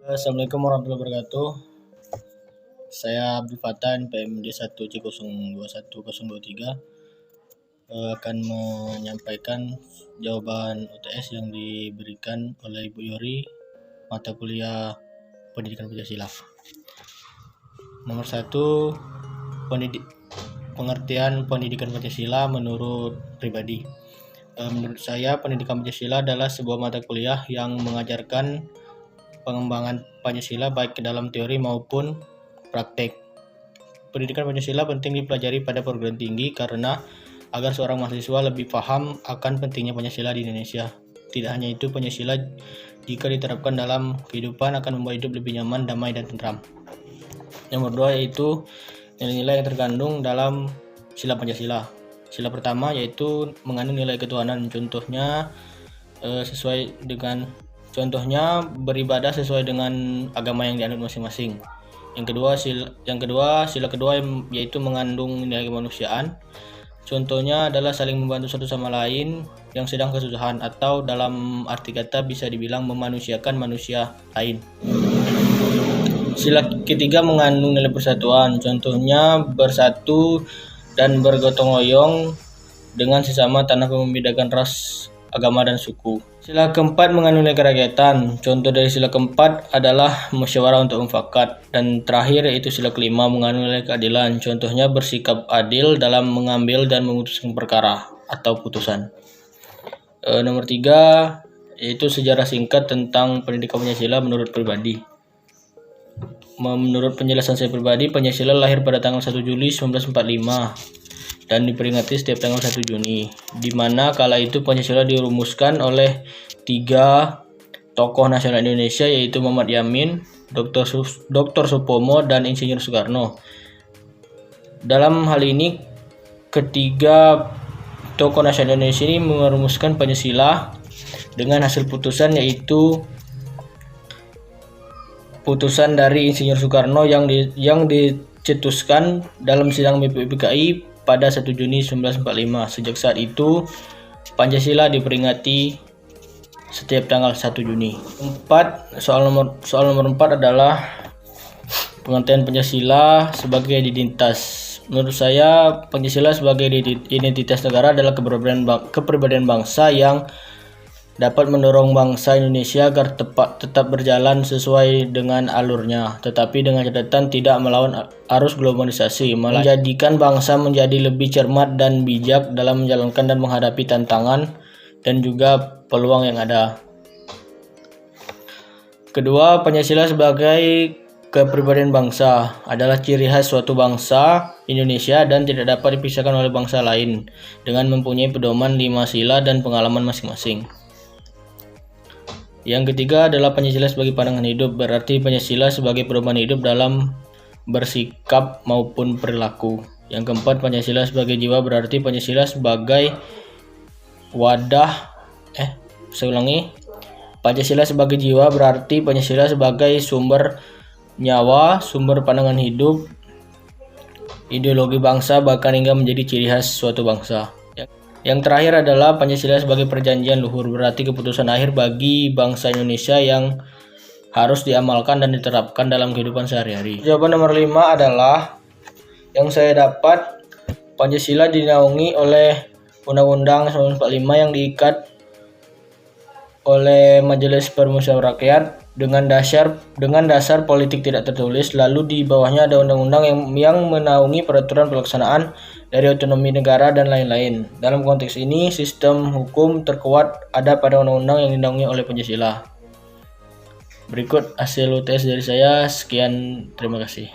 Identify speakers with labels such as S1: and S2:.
S1: Assalamualaikum warahmatullahi wabarakatuh. Saya Abdul Fatan, PMD 1C021-023, akan menyampaikan jawaban UTS yang diberikan oleh Ibu Yori, mata kuliah Pendidikan Pancasila. Nomor 1, pengertian pendidikan Pancasila menurut pribadi. Menurut saya, pendidikan Pancasila adalah sebuah mata kuliah yang mengajarkan pengembangan Pancasila baik dalam teori maupun praktek. Pendidikan Pancasila penting dipelajari pada perguruan tinggi karena agar seorang mahasiswa lebih paham akan pentingnya Pancasila di Indonesia. Tidak hanya itu, Pancasila jika diterapkan dalam kehidupan akan membuat hidup lebih nyaman, damai, dan tentram. Nomor 2 yaitu nilai-nilai yang terkandung dalam sila Pancasila. Sila pertama yaitu mengandung nilai ketuhanan. Contohnya beribadah sesuai dengan agama yang dianut masing-masing. Yang kedua, sila kedua yaitu mengandung nilai kemanusiaan. Contohnya adalah saling membantu satu sama lain yang sedang kesusahan, atau dalam arti kata bisa dibilang memanusiakan manusia lain. Sila ketiga mengandung nilai persatuan. Contohnya bersatu dan bergotong royong dengan sesama tanpa membedakan ras, agama, dan suku. Sila keempat mengandung nilai kerakyatan. Contoh dari sila keempat adalah musyawarah untuk mufakat. Dan terakhir yaitu sila kelima mengandung nilai keadilan. Contohnya bersikap adil dalam mengambil dan memutuskan perkara atau putusan. Nomor 3 yaitu sejarah singkat tentang pendidikan Pancasila menurut pribadi. Menurut penjelasan saya pribadi, Pancasila lahir pada tanggal 1 Juli 1945 dan diperingati setiap tanggal 1 Juni, di mana kala itu Pancasila dirumuskan oleh 3 tokoh nasional Indonesia, yaitu Muhammad Yamin, Dr. Supomo, dan Insinyur Soekarno. Dalam hal ini, ketiga tokoh nasional Indonesia ini merumuskan Pancasila dengan hasil putusan, yaitu putusan dari Insinyur Soekarno yang dicetuskan dalam sidang BPUPKI pada 1 Juni 1945. Sejak saat itu, Pancasila diperingati setiap tanggal 1 Juni. Soal nomor 4 adalah pengertian Pancasila sebagai identitas. Menurut saya, Pancasila sebagai identitas negara adalah kepribadian bangsa yang dapat mendorong bangsa Indonesia agar tetap berjalan sesuai dengan alurnya, tetapi dengan catatan tidak melawan arus globalisasi, menjadikan bangsa menjadi lebih cermat dan bijak dalam menjalankan dan menghadapi tantangan dan juga peluang yang ada. Kedua, Pancasila sebagai kepribadian bangsa adalah ciri khas suatu bangsa Indonesia dan tidak dapat dipisahkan oleh bangsa lain dengan mempunyai pedoman 5 sila dan pengalaman masing-masing. Yang ketiga adalah Pancasila sebagai pandangan hidup, berarti Pancasila sebagai pedoman hidup dalam bersikap maupun perilaku. Yang keempat, Pancasila sebagai jiwa, berarti Pancasila sebagai Pancasila sebagai jiwa, berarti Pancasila sebagai sumber nyawa, sumber pandangan hidup, ideologi bangsa, bahkan hingga menjadi ciri khas suatu bangsa. Yang terakhir adalah Pancasila sebagai perjanjian luhur, berarti keputusan akhir bagi bangsa Indonesia yang harus diamalkan dan diterapkan dalam kehidupan sehari-hari. Jawaban nomor 5 adalah yang saya dapat, Pancasila dinaungi oleh Undang-Undang 1945 yang diikat oleh Majelis Permusyawaratan Rakyat dengan dasar politik tidak tertulis. Lalu di bawahnya ada undang-undang yang menaungi peraturan pelaksanaan dari otonomi negara dan lain-lain. Dalam konteks ini, sistem hukum terkuat ada pada undang-undang yang dinaungi oleh Pancasila. Berikut hasil UTS dari saya. Sekian, terima kasih.